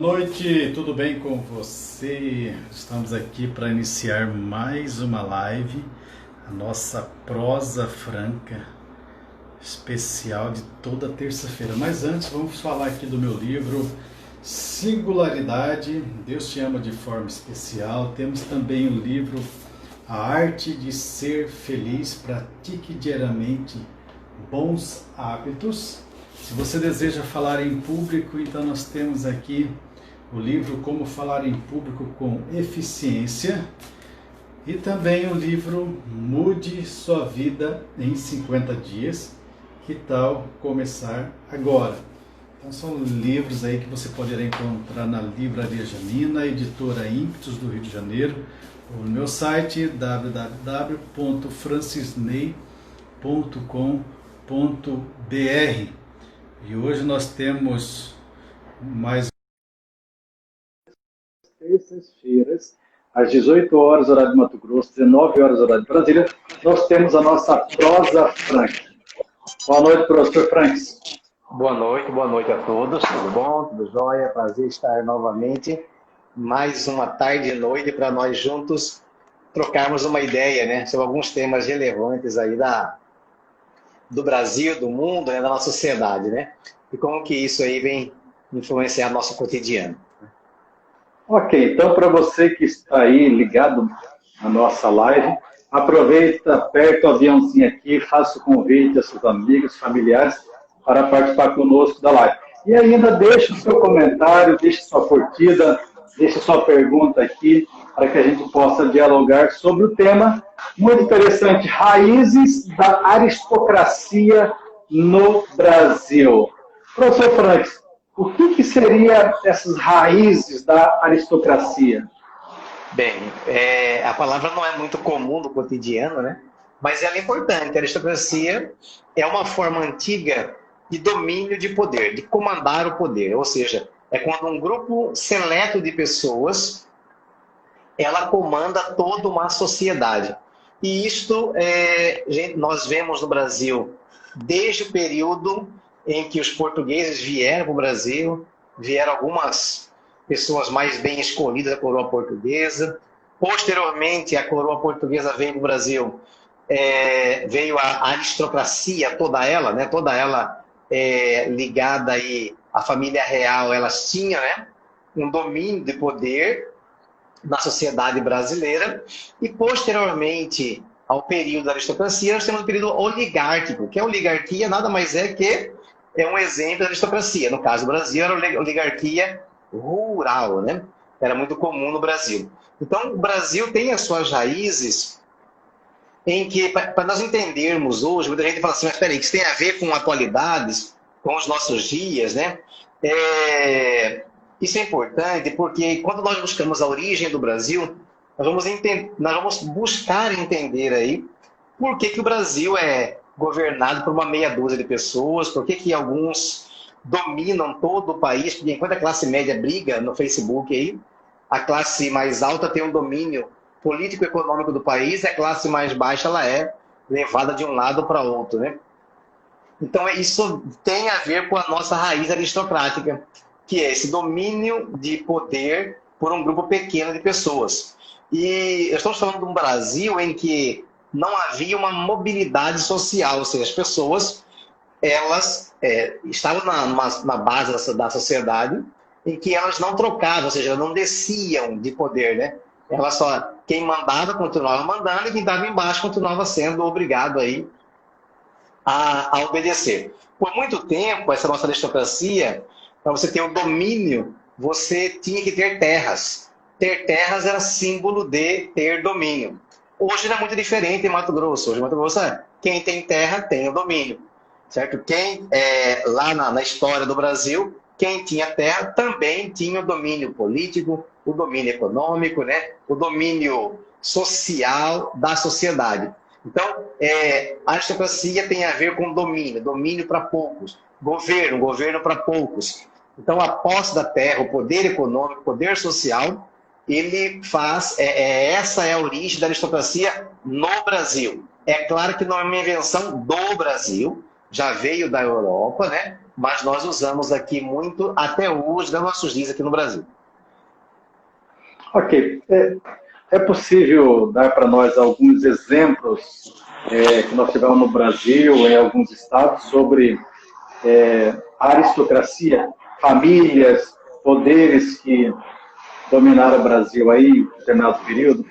Boa noite, tudo bem com você? Estamos aqui para iniciar mais uma live, a nossa prosa franca especial de toda terça-feira. Mas antes, vamos falar aqui do meu livro Singularidade, Deus te ama de forma especial. Temos também o livro A Arte de Ser Feliz, pratique diariamente bons hábitos. Se você deseja falar em público, então nós temos aqui o livro Como Falar em Público com Eficiência e também o livro Mude Sua Vida em 50 Dias. Que tal começar agora? Então são livros aí que você poderá encontrar na Livraria Janina, editora Ímpetos do Rio de Janeiro, ou no meu site www.francisney.com.br. E hoje nós temos mais terças-feiras, às 18 horas, horário de Mato Grosso, 19 horas, horário de Brasília, nós temos a nossa prosa franca. Boa noite, professor Franks. Boa noite a todos, tudo bom? Tudo jóia? Prazer estar novamente. Mais uma tarde e noite para nós juntos trocarmos uma ideia, né, sobre alguns temas relevantes aí do Brasil, do mundo, né, da nossa sociedade, né? E como que isso aí vem influenciar nosso cotidiano. Ok, então para você que está aí ligado na nossa live, aproveita, aperta o aviãozinho aqui, faça o convite aos seus amigos, familiares, para participar conosco da live. E ainda deixe o seu comentário, deixe sua curtida, deixe sua pergunta aqui, para que a gente possa dialogar sobre o tema muito interessante, raízes da aristocracia no Brasil. Professor Franks, o que seria essas raízes da aristocracia? Bem, a palavra não é muito comum no cotidiano, né? Mas ela é importante. A aristocracia é uma forma antiga de domínio de poder, de comandar o poder. Ou seja, é quando um grupo seleto de pessoas ela comanda toda uma sociedade. E isto nós vemos no Brasil desde o período em que os portugueses vieram para o Brasil, vieram algumas pessoas mais bem escolhidas da coroa portuguesa. Posteriormente, a coroa portuguesa veio para o Brasil, veio a aristocracia, toda ela, né? Toda ela ligada aí à família real, elas tinham, né, um domínio de poder na sociedade brasileira. E posteriormente ao período da aristocracia, nós temos o período oligárquico, que a oligarquia nada mais é que um exemplo da aristocracia. No caso do Brasil, era a oligarquia rural, né? Era muito comum no Brasil. Então, o Brasil tem as suas raízes em que, para nós entendermos hoje, muita gente fala assim, mas espera aí, que isso tem a ver com atualidades, com os nossos dias, né? Isso é importante porque quando nós buscamos a origem do Brasil, nós vamos buscar entender aí por que o Brasil é governado por uma meia dúzia de pessoas, por que alguns dominam todo o país, porque enquanto a classe média briga no Facebook aí, a classe mais alta tem um domínio político-econômico do país, e a classe mais baixa ela é levada de um lado para outro, né? Então isso tem a ver com a nossa raiz aristocrática, que é esse domínio de poder por um grupo pequeno de pessoas. E estamos falando de um Brasil em que não havia uma mobilidade social, ou seja, as pessoas elas estavam na base da sociedade em que elas não trocavam, ou seja, não desciam de poder, né? Elas só, quem mandava continuava mandando e quem estava embaixo continuava sendo obrigado aí a obedecer. Por muito tempo, essa nossa aristocracia, para você ter o domínio, você tinha que ter terras. Ter terras era símbolo de ter domínio. Hoje não é muito diferente em Mato Grosso. Hoje em Mato Grosso quem tem terra tem o domínio. Certo? Lá na história do Brasil, quem tinha terra também tinha o domínio político, o domínio econômico, né? O domínio social da sociedade. Então, a aristocracia tem a ver com domínio para poucos, governo para poucos. Então, a posse da terra, o poder econômico, o poder social, ele faz, essa é a origem da aristocracia no Brasil. É claro que não é uma invenção do Brasil, já veio da Europa, né? mas nós usamos aqui muito até hoje, nos nossos dias aqui no Brasil. Ok. É possível dar para nós alguns exemplos que nós tivemos no Brasil, em alguns estados, sobre aristocracia, famílias, poderes que dominaram o Brasil aí em determinado período?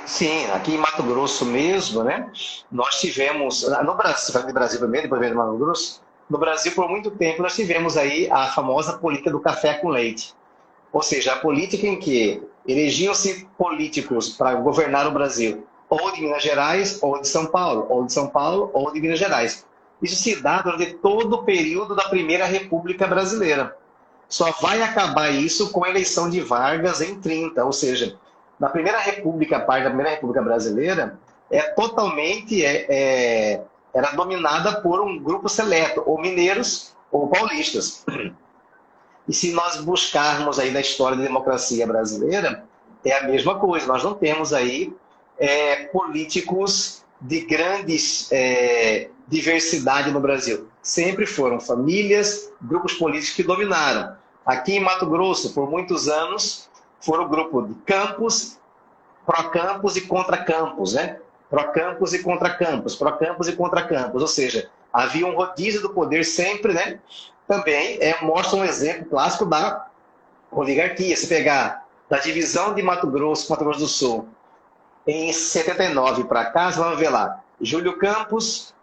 Sim, aqui em Mato Grosso mesmo, né? Nós tivemos, no Brasil, falando de Brasil primeiro, depois vem do Mato Grosso, no Brasil por muito tempo nós tivemos aí a famosa política do café com leite. Ou seja, a política em que elegiam-se políticos para governar o Brasil, ou de Minas Gerais, ou de São Paulo, ou de São Paulo, ou de Minas Gerais. Isso se dá durante todo o período da Primeira República Brasileira. Só vai acabar isso com a eleição de Vargas em 30, ou seja, na Primeira República, a parte da Primeira República Brasileira, era dominada por um grupo seleto, ou mineiros ou paulistas. E se nós buscarmos aí na história da democracia brasileira, é a mesma coisa. Nós não temos aí políticos de grandes diversidade no Brasil. Sempre foram famílias, grupos políticos que dominaram. Aqui em Mato Grosso, por muitos anos, foram o grupo de campos, pró-campos e contra-campos, né? Pró-campos e contra-campos, pró-campos e contra-campos. Ou seja, havia um rodízio do poder sempre, né? Também mostra um exemplo clássico da oligarquia. Se pegar da divisão de Mato Grosso do Sul, em 79 para cá, você vai ver lá, Júlio Campos,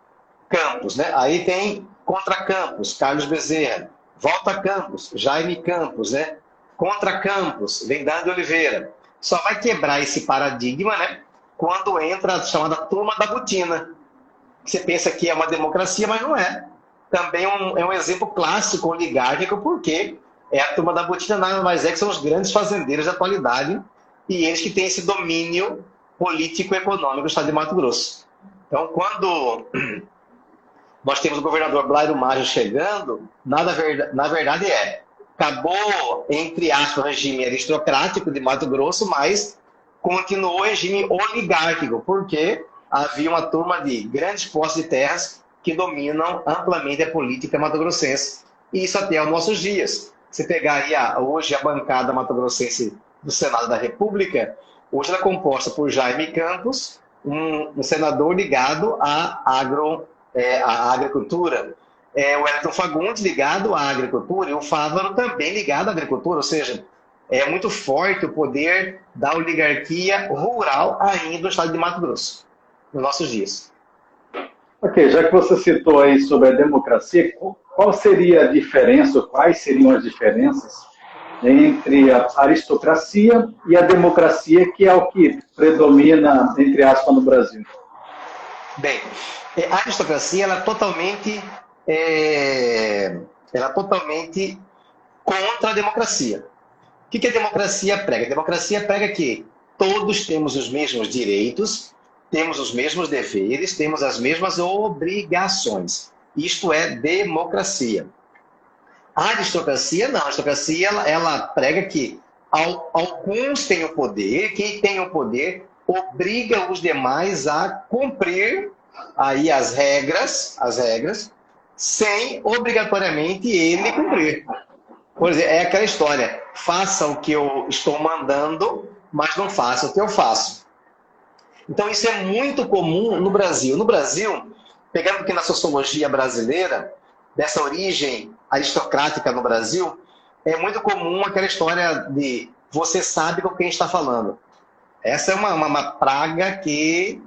né? Aí tem contra Campos, Carlos Bezerra, volta Campos, Jaime Campos, né? Contra Campos, vem Dante Oliveira. Só vai quebrar esse paradigma, né? Quando entra a chamada turma da botina. Você pensa que é uma democracia, mas não é. Também é um exemplo clássico oligárquico, porque a turma da botina nada mais que são os grandes fazendeiros da atualidade e eles que têm esse domínio político-econômico do estado de Mato Grosso. Então, quando nós temos o governador Blairo Maggi chegando, na verdade acabou, entre aspas, o regime aristocrático de Mato Grosso, mas continuou o regime oligárquico, porque havia uma turma de grandes posses de terras que dominam amplamente a política mato-grossense. E isso até aos nossos dias. Você pegaria hoje a bancada mato-grossense do Senado da República, hoje ela é composta por Jaime Campos, um senador ligado à agricultura, o Wellington Fagundes ligado à agricultura e o Fávaro também ligado à agricultura, ou seja, é muito forte o poder da oligarquia rural ainda no estado de Mato Grosso, nos nossos dias. Ok, já que você citou aí sobre a democracia, qual seria a diferença, ou quais seriam as diferenças entre a aristocracia e a democracia, que é o que predomina, entre aspas, no Brasil? Bem, a aristocracia ela é totalmente contra a democracia. O que a democracia prega? A democracia prega que todos temos os mesmos direitos, temos os mesmos deveres, temos as mesmas obrigações. Isto é democracia. A aristocracia não. A aristocracia ela prega que alguns têm o poder, quem tem o poder obriga os demais a cumprir aí as regras, sem obrigatoriamente ele cumprir. Por exemplo, é aquela história, faça o que eu estou mandando, mas não faça o que eu faço. Então isso é muito comum no Brasil. No Brasil, pegando aqui na sociologia brasileira, dessa origem aristocrática no Brasil, é muito comum aquela história de você sabe com quem está falando. Essa é uma praga que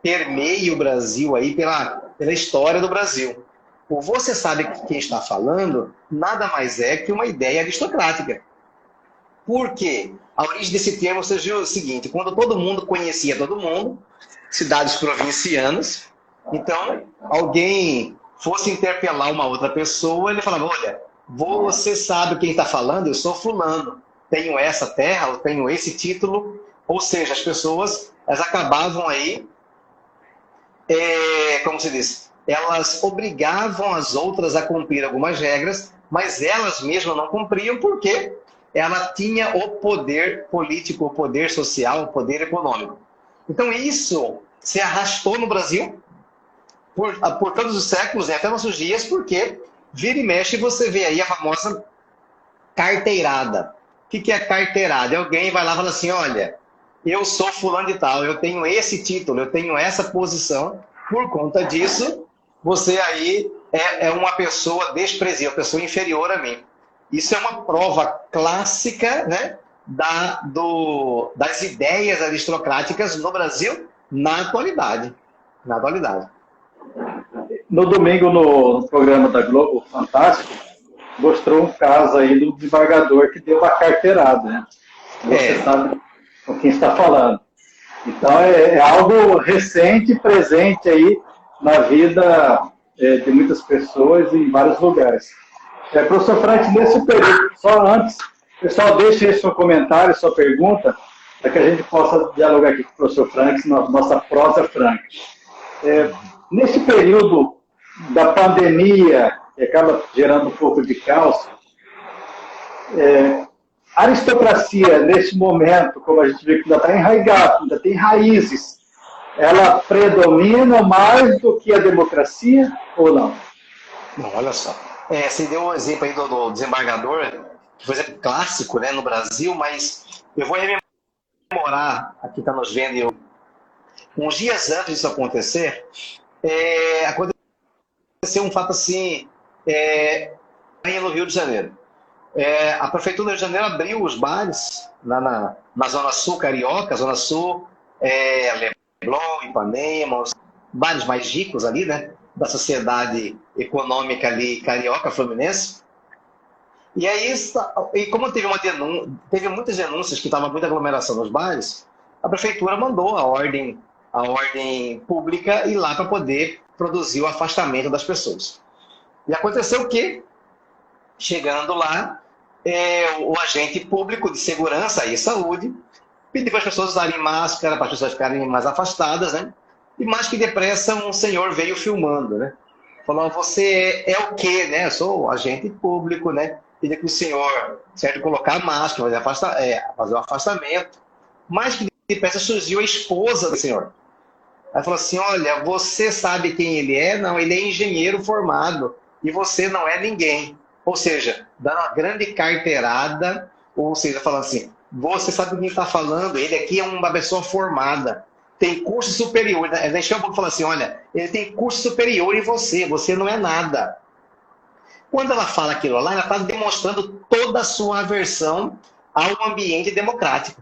permeia o Brasil aí pela história do Brasil. O você sabe quem está falando nada mais é que uma ideia aristocrática. Por quê? A origem desse termo surgiu o seguinte: quando todo mundo conhecia todo mundo, cidades provincianas, então alguém fosse interpelar uma outra pessoa, ele falava: olha, você sabe quem está falando? Eu sou fulano, tenho essa terra, eu tenho esse título. Ou seja, as pessoas elas acabavam aí, como se diz, elas obrigavam as outras a cumprir algumas regras, mas elas mesmas não cumpriam porque ela tinha o poder político, o poder social, o poder econômico. Então isso se arrastou no Brasil por todos os séculos, até nossos dias, porque vira e mexe você vê aí a famosa carteirada. O que é carteirada? Alguém vai lá e fala assim, olha, eu sou fulano de tal, eu tenho esse título, eu tenho essa posição, por conta disso, você aí é uma pessoa desprezível, uma pessoa inferior a mim. Isso é uma prova clássica, né, das ideias aristocráticas no Brasil na atualidade. Na atualidade. No domingo, no programa da Globo, Fantástico, mostrou um caso aí do desembargador que deu uma carteirada, né? Você sabe com quem está falando. Então, é algo recente e presente aí na vida de muitas pessoas em vários lugares. Professor Frank, nesse período, só antes, pessoal, deixe aí seu comentário, sua pergunta, para que a gente possa dialogar aqui com o professor Frank, nossa prosa franca. Nesse período da pandemia, que acaba gerando um pouco de caos, a aristocracia, nesse momento, como a gente vê que ainda está enraizado, ainda tem raízes, ela predomina mais do que a democracia ou não? Não, olha só. Você deu um exemplo aí do desembargador, que foi um exemplo clássico, né, no Brasil, mas eu vou rememorar, aqui está nos vendo, uns dias antes disso acontecer, aconteceu um fato assim, no Rio de Janeiro. A Prefeitura do Rio de Janeiro abriu os bares na Zona Sul Carioca, Zona Sul, Leblon, Ipanema, os bares mais ricos ali, né, da sociedade econômica ali carioca, fluminense. E aí, como teve muitas denúncias que estava muita aglomeração nos bares, a Prefeitura mandou a ordem pública ir lá para poder produzir o afastamento das pessoas. E aconteceu o quê? Chegando lá, o agente público de segurança e saúde pediu para as pessoas usarem máscara, para as pessoas ficarem mais afastadas, né? E mais que depressa, um senhor veio filmando, né? Falou, você é o quê, né? Eu sou agente público, né? Pediu que o senhor, certo, colocar a máscara, fazer o afastamento. Mais que depressa surgiu a esposa do senhor. Ela falou assim, olha, você sabe quem ele é? Não, ele é engenheiro formado e você não é ninguém. Ou seja, dando uma grande carteirada, ou seja, falando assim, você sabe quem está falando, ele aqui é uma pessoa formada, tem curso superior. Ela encheu a boca e falou assim, olha, ele tem curso superior em você não é nada. Quando ela fala aquilo lá, ela está demonstrando toda a sua aversão ao ambiente democrático.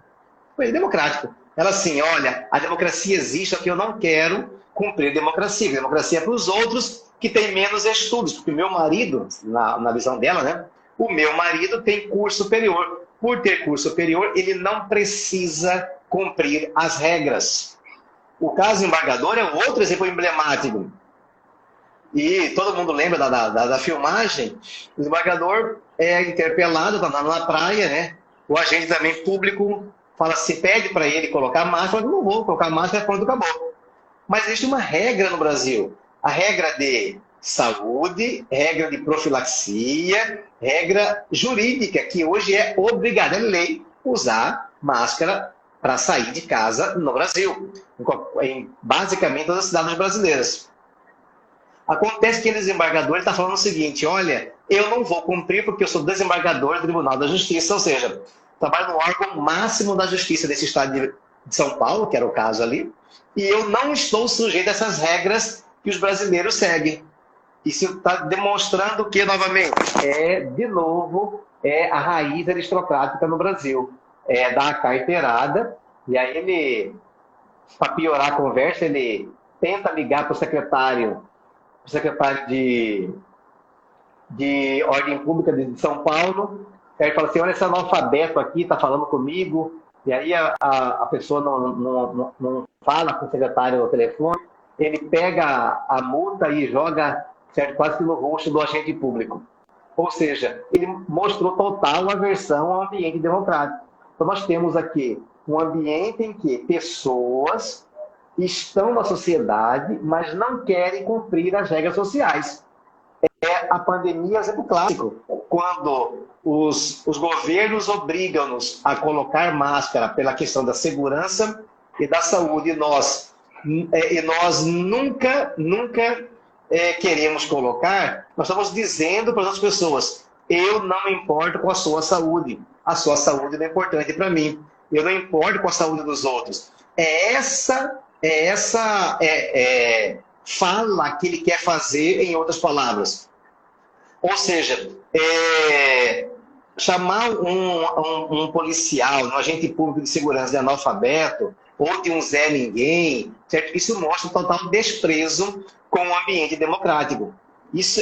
Foi democrático. Ela assim, olha, a democracia existe, só que eu não quero cumprir a democracia. A democracia é para os outros que têm menos estudos. Porque o meu marido, na visão dela, né? O meu marido tem curso superior. Por ter curso superior, ele não precisa cumprir as regras. O caso embargador é um outro exemplo emblemático. E todo mundo lembra da filmagem. O desembargador é interpelado, está andando na praia, né? O agente também público fala assim, pede para ele colocar máscara, eu não vou colocar máscara, pronto, acabou. Mas existe uma regra no Brasil, a regra de saúde, regra de profilaxia, regra jurídica, que hoje é obrigada, é lei, usar máscara para sair de casa no Brasil, em basicamente todas as cidades brasileiras. Acontece que o desembargador está falando o seguinte, olha, eu não vou cumprir porque eu sou desembargador do Tribunal da Justiça, ou seja, trabalho no órgão máximo da justiça desse estado de São Paulo, que era o caso ali, e eu não estou sujeito a essas regras que os brasileiros seguem. Isso está demonstrando que, novamente, de novo, a raiz aristocrática no Brasil. Da carteirada, e aí ele, para piorar a conversa, ele tenta ligar para o secretário de Ordem Pública de São Paulo. Ele fala assim, olha, esse analfabeto aqui está falando comigo, e aí a pessoa não fala com o secretário no telefone, ele pega a multa e joga, certo, quase que no rosto do agente público. Ou seja, ele mostrou total aversão ao ambiente democrático. Então nós temos aqui um ambiente em que pessoas estão na sociedade, mas não querem cumprir as regras sociais. A pandemia é um exemplo clássico. Quando os governos obrigam-nos a colocar máscara pela questão da segurança e da saúde, e nós nunca queremos colocar, nós estamos dizendo para as outras pessoas: eu não me importo com a sua saúde não é importante para mim, eu não importo com a saúde dos outros. Fala que ele quer fazer, em outras palavras. Ou seja, chamar um policial, um agente público de segurança de analfabeto, ou de um Zé Ninguém, certo? Isso mostra um total desprezo com o ambiente democrático.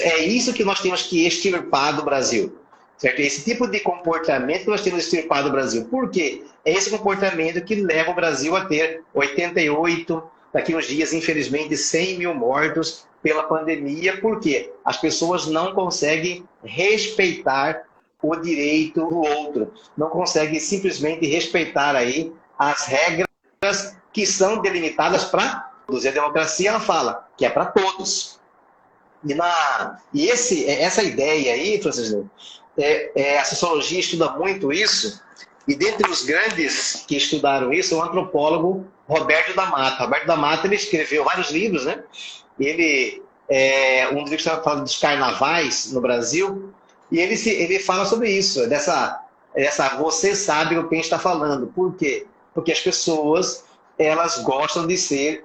É isso que nós temos que extirpar do Brasil. Certo? Esse tipo de comportamento que nós temos que extirpar do Brasil. Por quê? É esse comportamento que leva o Brasil a ter 88, daqui uns dias, infelizmente, 100 mil mortos pela pandemia. Por quê? As pessoas não conseguem respeitar o direito do outro. Não conseguem simplesmente respeitar aí as regras que são delimitadas para todos. E a democracia, ela fala que é para todos. Essa ideia aí, Francisco, a sociologia estuda muito isso, e dentre os grandes que estudaram isso, é o antropólogo Roberto da Mata. Roberto da Mata, ele escreveu vários livros, né? Um dos livros que fala dos carnavais no Brasil, e ele fala sobre isso, você sabe o que está falando. Por quê? Porque as pessoas, elas gostam de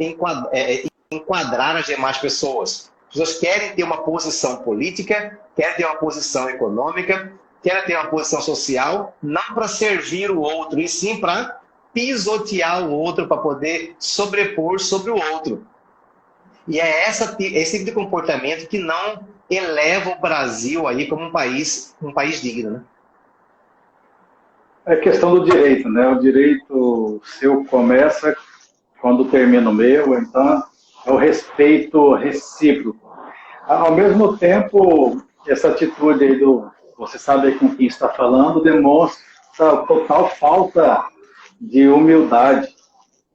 enquadrar as demais pessoas. As pessoas querem ter uma posição política, querem ter uma posição econômica, querem ter uma posição social, não para servir o outro, e sim para pisotear o outro, para poder sobrepor sobre o outro. E é esse tipo de comportamento que não eleva o Brasil aí como um país digno, né? É questão do direito, né? O direito seu começa quando termina o meu, então é o respeito recíproco. Ao mesmo tempo, essa atitude aí você sabe com quem está falando, demonstra total falta de humildade.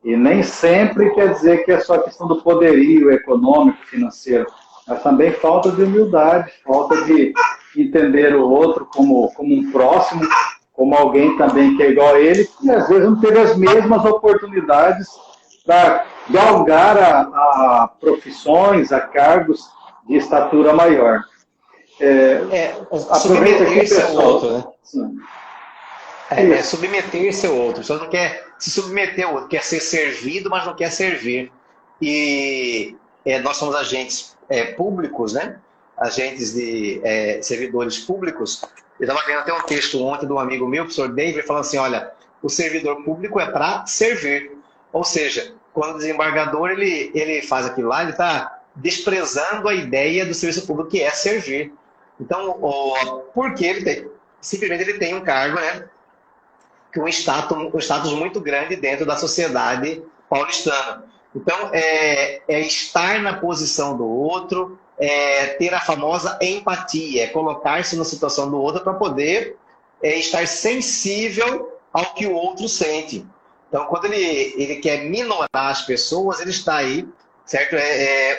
E nem sempre quer dizer que é só questão do poderio econômico, financeiro, mas também falta de humildade, falta de entender o outro como um próximo, como alguém também que é igual a ele, e às vezes não teve as mesmas oportunidades para galgar a profissões, a cargos de estatura maior. Aproveita aqui, pessoal. Outro, né? Submeter-se ao outro. Só não quer se submeter ao outro, quer ser servido, mas não quer servir. E nós somos agentes públicos, né? Agentes de servidores públicos. Eu estava lendo até um texto ontem de um amigo meu, o professor David, falando assim: olha, o servidor público é para servir. Ou seja, quando o desembargador ele faz aquilo lá, ele está desprezando a ideia do serviço público, que é servir. Então, porque simplesmente ele tem um cargo, né, que um status muito grande dentro da sociedade paulistana. Então, estar na posição do outro, ter a famosa empatia, colocar-se na situação do outro para poder estar sensível ao que o outro sente. Então, quando ele quer minorar as pessoas, ele está aí, certo?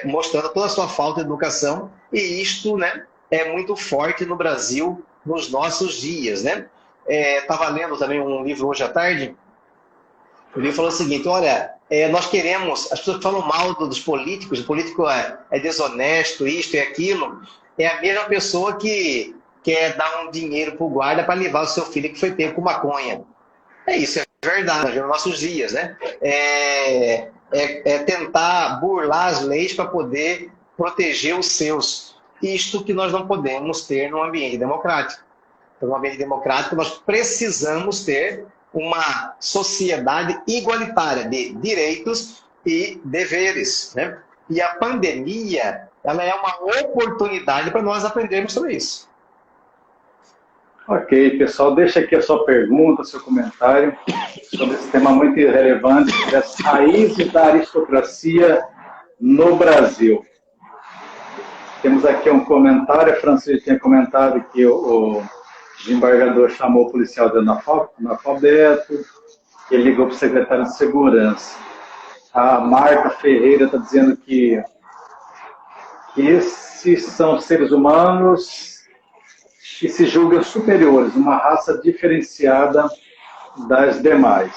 Mostrando toda a sua falta de educação, e isto, né, é muito forte no Brasil nos nossos dias, né? Estava lendo também um livro hoje à tarde. O livro falou o seguinte: olha, nós queremos, as pessoas que falam mal dos políticos, o político é desonesto, isto e aquilo, é a mesma pessoa que quer dar um dinheiro para o guarda para levar o seu filho que foi pego com maconha. Isso é verdade nos nossos dias, né? Tentar burlar as leis para poder proteger os seus. Isto que nós não podemos ter num ambiente democrático. Então, num ambiente democrático, nós precisamos ter uma sociedade igualitária de direitos e deveres, né? E a pandemia, ela é uma oportunidade para nós aprendermos sobre isso. Ok, pessoal, deixa aqui a sua pergunta, seu comentário sobre esse tema muito relevante, das raízes da aristocracia no Brasil. Temos aqui um comentário, a Francisco tinha comentado que o desembargador chamou o policial de analfabeto, ele ligou para o secretário de Segurança. A Marta Ferreira está dizendo que esses são seres humanos que se julgam superiores, uma raça diferenciada das demais.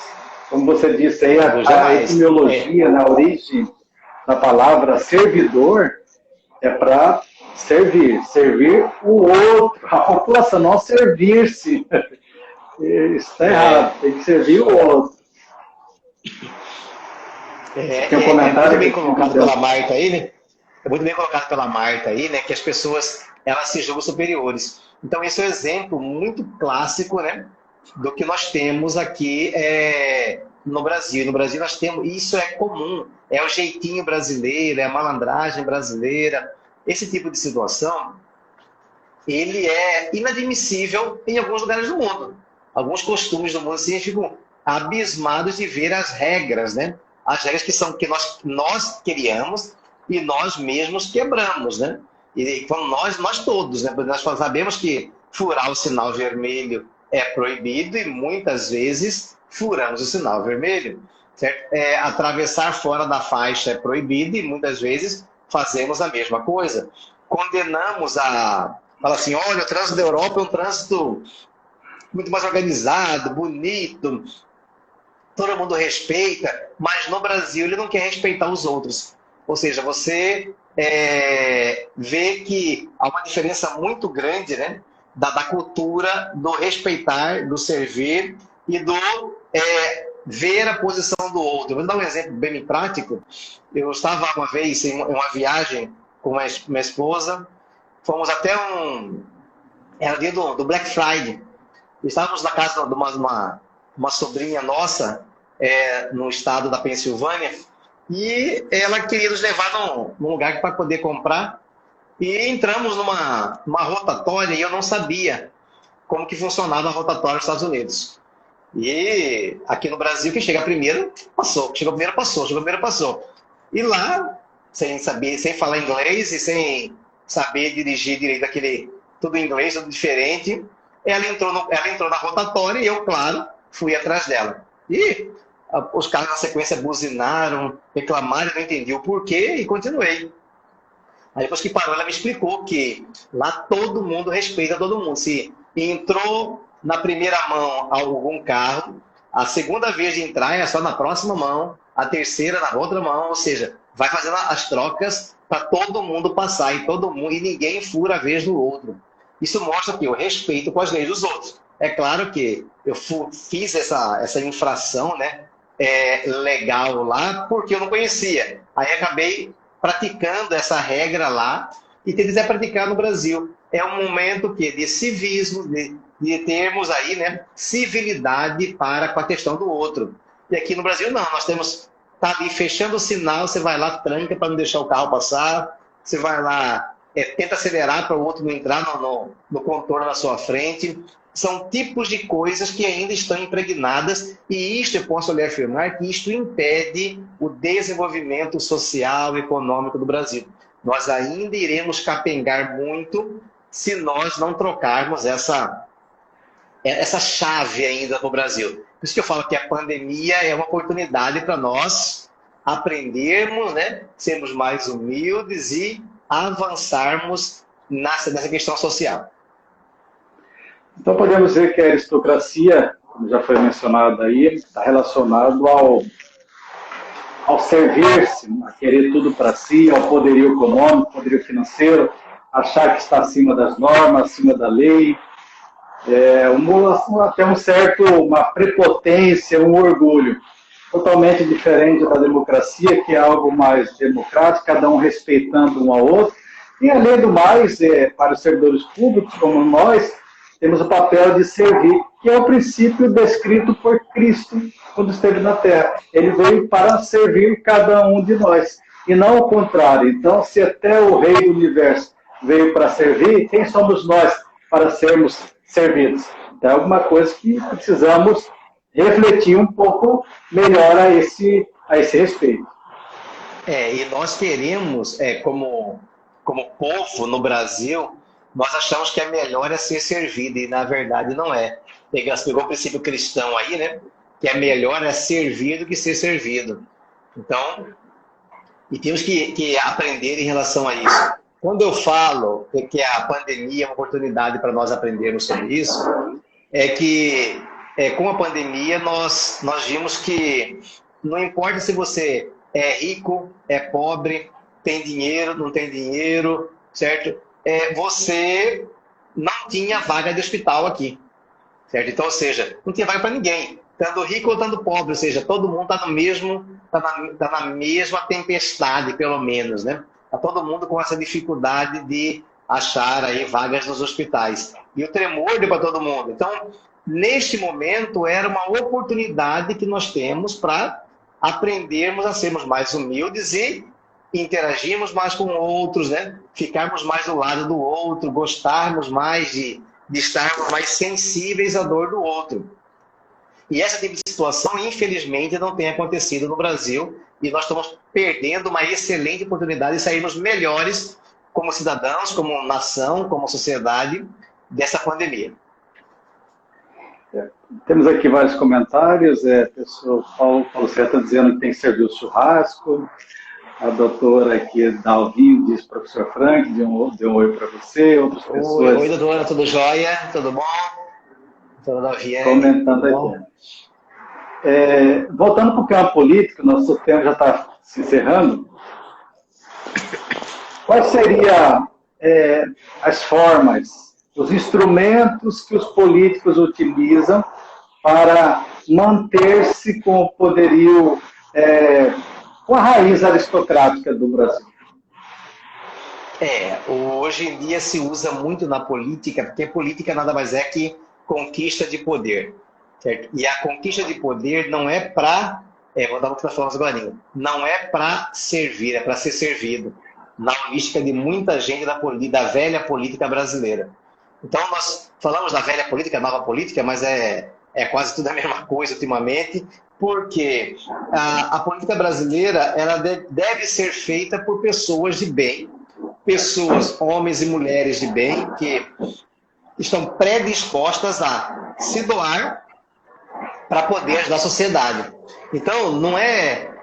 Como você disse aí, a etimologia, na origem da palavra servidor, É para servir. Servir o outro, a população, não servir-se. Isso está errado. Tem que servir o outro. Tem um comentário muito bem colocado pela Marta aí, né? É muito bem colocado pela Marta aí, né? Que as pessoas, elas se julgam superiores. Então, esse é um exemplo muito clássico, né? Do que nós temos aqui no Brasil. No Brasil nós temos, isso é comum, é o jeitinho brasileiro, é a malandragem brasileira. Esse tipo de situação, ele é inadmissível em alguns lugares do mundo. Alguns costumes do mundo assim, ficam abismados de ver as regras, né? As regras que nós criamos e nós mesmos quebramos, né? E nós todos, né? Nós sabemos que furar o sinal vermelho é proibido e muitas vezes furamos o sinal vermelho. Certo? Atravessar fora da faixa é proibido e muitas vezes fazemos a mesma coisa. Condenamos fala assim, olha, o trânsito da Europa é um trânsito muito mais organizado, bonito, todo mundo respeita, mas no Brasil ele não quer respeitar os outros. Ou seja, você vê que há uma diferença muito grande, né, da cultura do respeitar, do servir e do ver a posição do outro. Vou dar um exemplo bem prático. Eu estava uma vez em uma viagem com minha esposa, fomos até era dia do Black Friday. Estávamos na casa de uma sobrinha nossa, no estado da Pensilvânia, e ela queria nos levar num lugar para poder comprar. E entramos numa rotatória e eu não sabia como que funcionava a rotatória nos Estados Unidos. E aqui no Brasil, quem chega primeiro, passou. Chegou primeiro, passou. Chegou primeiro, passou. E lá, sem falar inglês e sem saber dirigir direito tudo em inglês, tudo diferente, ela entrou na rotatória e eu, claro, fui atrás dela. E os carros na sequência buzinaram, reclamaram, eu não entendi o porquê e continuei. Aí depois que parou, ela me explicou que lá todo mundo respeita todo mundo. Se entrou na primeira mão algum carro, a segunda vez de entrar é só na próxima mão, a terceira na outra mão, ou seja, vai fazendo as trocas para todo mundo passar e ninguém fura a vez do outro. Isso mostra que eu respeito com as leis dos outros. É claro que eu fiz essa infração, né, legal lá porque eu não conhecia. Aí acabei praticando essa regra lá e tentei praticar no Brasil. É um momento de civismo, de termos aí, né, civilidade para com a questão do outro. E aqui no Brasil não, nós temos, tá ali fechando o sinal, você vai lá, tranca para não deixar o carro passar, você vai lá, tenta acelerar para o outro não entrar no contorno na sua frente. São tipos de coisas que ainda estão impregnadas e isto, eu posso lhe afirmar, que isto impede o desenvolvimento social e econômico do Brasil. Nós ainda iremos capengar muito se nós não trocarmos essa chave ainda no Brasil. Por isso que eu falo que a pandemia é uma oportunidade para nós aprendermos, né, sermos mais humildes e avançarmos nessa questão social. Então podemos dizer que a aristocracia, como já foi mencionado aí, está relacionado ao servir-se, a querer tudo para si, ao poderio econômico, poderio financeiro, achar que está acima das normas, acima da lei, até uma prepotência, um orgulho, totalmente diferente da democracia, que é algo mais democrático, cada um respeitando um ao outro, e além do mais, para os servidores públicos como nós, temos o papel de servir, que é o princípio descrito por Cristo quando esteve na Terra. Ele veio para servir cada um de nós, e não o contrário. Então, se até o Rei do Universo veio para servir, quem somos nós para sermos servidos? Então, é alguma coisa que precisamos refletir um pouco melhor a esse respeito. E nós queremos, como povo no Brasil, nós achamos que é melhor ser servido, e na verdade não é. Pegou o princípio cristão aí, né? Que é melhor servir do que ser servido. Então, e temos que aprender em relação a isso. Quando eu falo que a pandemia é uma oportunidade para nós aprendermos sobre isso, é que com a pandemia nós vimos que não importa se você é rico, é pobre, tem dinheiro, não tem dinheiro, certo? Você não tinha vaga de hospital aqui, certo? Então, ou seja, não tinha vaga para ninguém, tanto rico ou tanto pobre, ou seja, todo mundo está no mesmo, tá na mesma tempestade, pelo menos, né? Está todo mundo com essa dificuldade de achar aí vagas nos hospitais. E o tremor deu para todo mundo. Então, neste momento, era uma oportunidade que nós temos para aprendermos a sermos mais humildes e interagirmos mais com outros, né? Ficarmos mais do lado do outro, gostarmos mais de estarmos mais sensíveis à dor do outro. E essa tipo de situação, infelizmente, não tem acontecido no Brasil, e nós estamos perdendo uma excelente oportunidade de sairmos melhores como cidadãos, como nação, como sociedade, dessa pandemia. Temos aqui vários comentários. O Paulo César está dizendo que tem que servir o churrasco. A doutora aqui, Dalvinho, diz, professor Frank, deu um oi para você. Outras pessoas... Oi, doutora, tudo jóia? Tudo bom? Doutora Dalvinho. Comentando aqui. Voltando para o campo político, nosso tempo já está se encerrando. Quais seriam as formas, os instrumentos que os políticos utilizam para manter-se com o poderio, com a raiz aristocrática do Brasil? Hoje em dia se usa muito na política, porque política nada mais é que conquista de poder. Certo? E a conquista de poder não é para, vou dar outras formas agora, não é para servir, é para ser servido. Na mística de muita gente da velha política brasileira. Então, nós falamos da velha política, nova política, mas é quase tudo a mesma coisa ultimamente, porque a política brasileira ela deve ser feita por pessoas de bem, pessoas, homens e mulheres de bem, que estão predispostas a se doar para poder ajudar a sociedade. Então,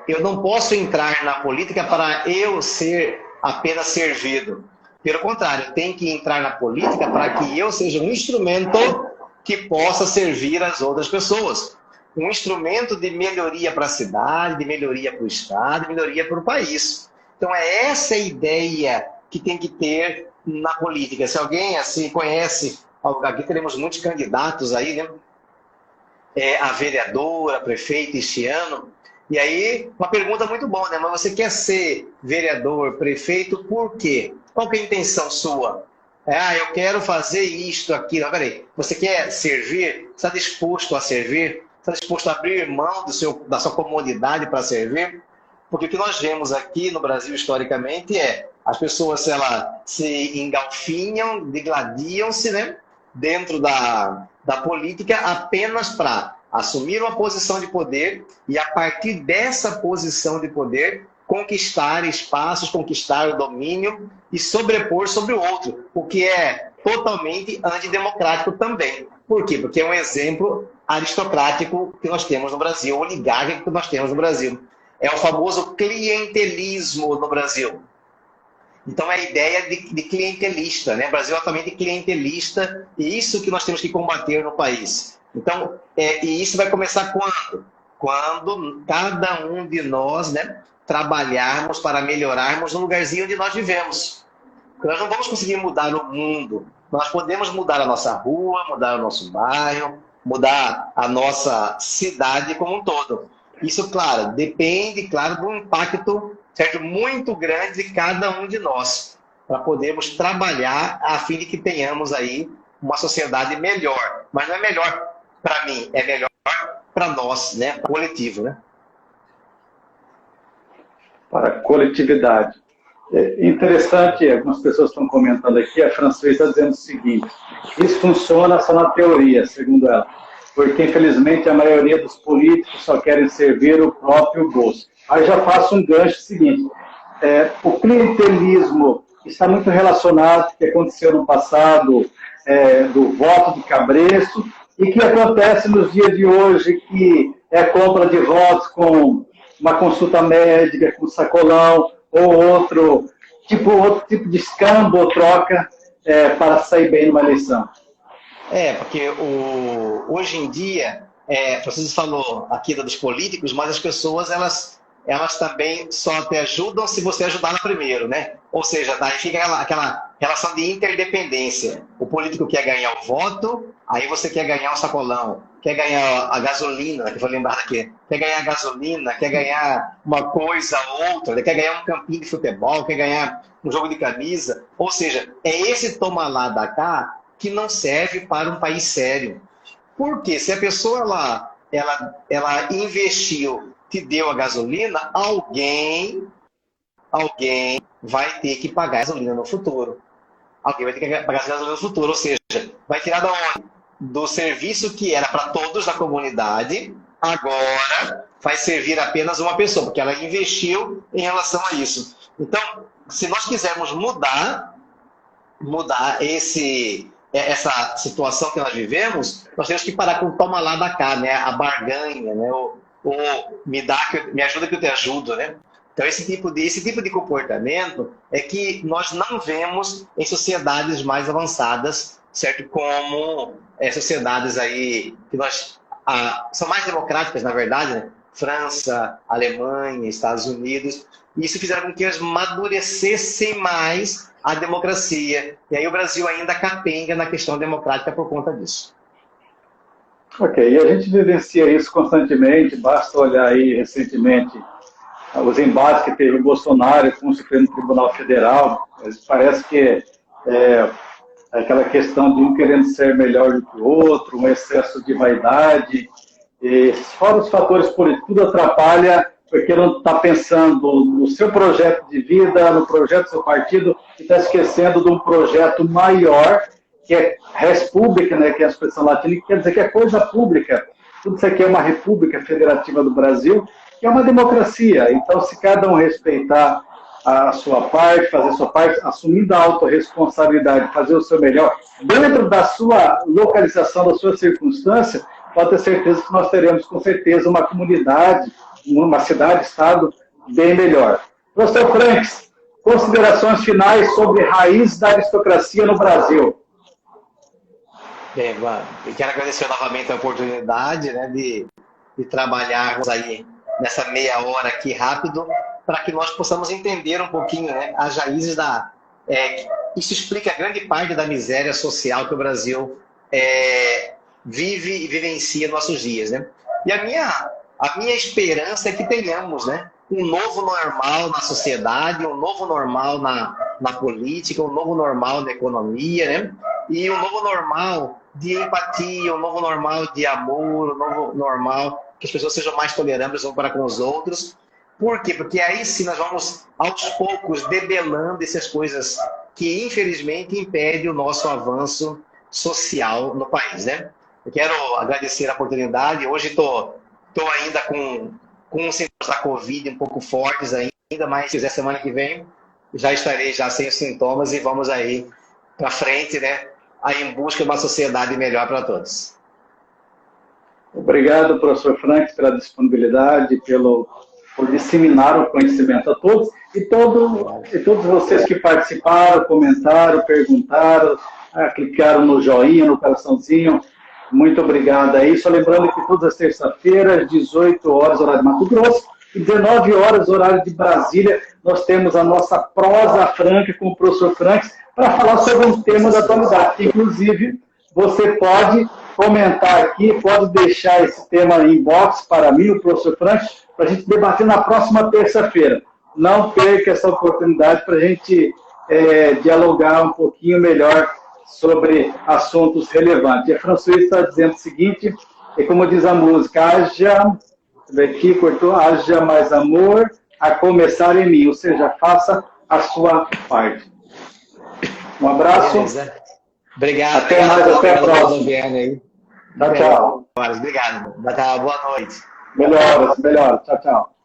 eu não posso entrar na política para eu ser apenas servido. Pelo contrário, eu tenho que entrar na política para que eu seja um instrumento que possa servir as outras pessoas. Um instrumento de melhoria para a cidade, de melhoria para o Estado, de melhoria para o país. Então, é essa a ideia que tem que ter na política. Se alguém assim conhece, aqui teremos muitos candidatos aí, né? A vereadora, a prefeita este ano. E aí, uma pergunta muito boa, né? Mas você quer ser vereador, prefeito, por quê? Qual que é a intenção sua? Eu quero fazer isto, aquilo. Peraí, você quer servir? Está disposto a servir? Está disposto a abrir mão da sua comodidade para servir? Porque o que nós vemos aqui no Brasil, historicamente, as pessoas se engalfinham, degladiam-se, né? Dentro da política apenas para assumir uma posição de poder e, a partir dessa posição de poder, conquistar espaços, conquistar o domínio e sobrepor sobre o outro, o que é totalmente antidemocrático também. Por quê? Porque é um exemplo aristocrático que nós temos no Brasil, oligárquico que nós temos no Brasil. É o famoso clientelismo no Brasil. Então, é a ideia de clientelista, né? O Brasil é altamente clientelista, e isso que nós temos que combater no país. Então, e isso vai começar quando? Quando cada um de nós, né, trabalharmos para melhorarmos no lugarzinho onde nós vivemos. Porque nós não vamos conseguir mudar o mundo. Nós podemos mudar a nossa rua, mudar o nosso bairro, mudar a nossa cidade como um todo. Isso, claro, depende, claro, do impacto, certo, muito grande de cada um de nós, para podermos trabalhar a fim de que tenhamos aí uma sociedade melhor. Mas não é melhor para mim, é melhor para nós, né, para o coletivo, né? Para a coletividade. Interessante, algumas pessoas estão comentando aqui, a Francês está dizendo o seguinte: isso funciona só na teoria, segundo ela, porque infelizmente a maioria dos políticos só querem servir o próprio bolso. Aí já faço um gancho seguinte: o clientelismo está muito relacionado com o que aconteceu no passado, do voto de cabresto, e que acontece nos dias de hoje, que é a compra de votos com uma consulta médica, com sacolão, ou outro tipo de escambo ou troca para sair bem numa eleição. Porque hoje em dia, Francisco falou aqui dos políticos, mas as pessoas, elas elas também só te ajudam se você ajudá-la primeiro, né? Ou seja, daí fica aquela relação de interdependência. O político quer ganhar o voto, aí você quer ganhar o sacolão, quer ganhar a gasolina, que eu vou lembrar aqui, quer ganhar a gasolina, quer ganhar uma coisa ou outra, quer ganhar um campinho de futebol, quer ganhar um jogo de camisa. Ou seja, é esse toma lá da cá que não serve para um país sério. Por quê? Se a pessoa ela investiu, te deu a gasolina, alguém vai ter que pagar a gasolina no futuro. Alguém vai ter que pagar a gasolina no futuro, ou seja, vai tirar da onde? Do serviço que era para todos da comunidade, agora vai servir apenas uma pessoa, porque ela investiu em relação a isso. Então, se nós quisermos mudar essa situação que nós vivemos, nós temos que parar com o toma lá da cá, né? A barganha, né? O me ajuda que eu te ajudo, né? Então, esse tipo de comportamento é que nós não vemos em sociedades mais avançadas, certo? Como sociedades aí que são mais democráticas, na verdade, né? França, Alemanha, Estados Unidos. E isso fizeram com que eles amadurecessem mais a democracia. E aí o Brasil ainda capenga na questão democrática por conta disso. Ok, e a gente vivencia isso constantemente, basta olhar aí recentemente os embates que teve o Bolsonaro com o Supremo Tribunal Federal. Parece que é aquela questão de um querendo ser melhor do que o outro, um excesso de vaidade, e fora os fatores políticos, tudo atrapalha, porque não está pensando no seu projeto de vida, no projeto do seu partido, e está esquecendo de um projeto maior, que é res pública, né, que é a expressão latina, que quer dizer que é coisa pública. Tudo isso aqui é uma república federativa do Brasil, que é uma democracia. Então, se cada um respeitar a sua parte, fazer a sua parte, assumindo a autorresponsabilidade, fazer o seu melhor, dentro da sua localização, da sua circunstância, pode ter certeza que nós teremos, com certeza, uma comunidade, uma cidade-estado bem melhor. Professor Franks, considerações finais sobre raiz da aristocracia no Brasil. Bem, eu quero agradecer novamente a oportunidade, né, de trabalharmos aí nessa meia hora aqui rápido, para que nós possamos entender um pouquinho, né, as raízes isso explica grande parte da miséria social que o Brasil vive e vivencia nos nossos dias, né? E a minha esperança é que tenhamos, né, um novo normal na sociedade, um novo normal na política, um novo normal na economia, né? E um novo normal de empatia, um novo normal de amor, um novo normal que as pessoas sejam mais tolerantes um para com os outros. Por quê? Porque aí sim nós vamos, aos poucos, debelando essas coisas que, infelizmente, impedem o nosso avanço social no país, né? Eu quero agradecer a oportunidade. Hoje estou ainda com os sintomas da Covid um pouco fortes ainda, mas se quiser semana que vem já estarei já sem os sintomas e vamos aí para frente, né? Aí em busca de uma sociedade melhor para todos. Obrigado, professor Franks, pela disponibilidade, por disseminar o conhecimento a todos, e todos vocês que participaram, comentaram, perguntaram, clicaram no joinha, no coraçãozinho, muito obrigado aí. Só lembrando que todas as terças-feiras, 18 horas, horário de Mato Grosso, e 19 horas, horário de Brasília, nós temos a nossa prosa franca com o professor Franks, para falar sobre um tema da atualidade, que, inclusive, você pode comentar aqui, pode deixar esse tema em inbox para mim, o professor Franks, para a gente debater na próxima terça-feira. Não perca essa oportunidade para a gente dialogar um pouquinho melhor sobre assuntos relevantes. E a Françoise está dizendo o seguinte, e como diz a música, haja mais amor a começar em mim, ou seja, faça a sua parte. Um abraço. Beleza. Obrigado. Até mais, até a próxima. Tchau, tchau. Obrigado. Boa noite. Melhoras. Tchau, tchau.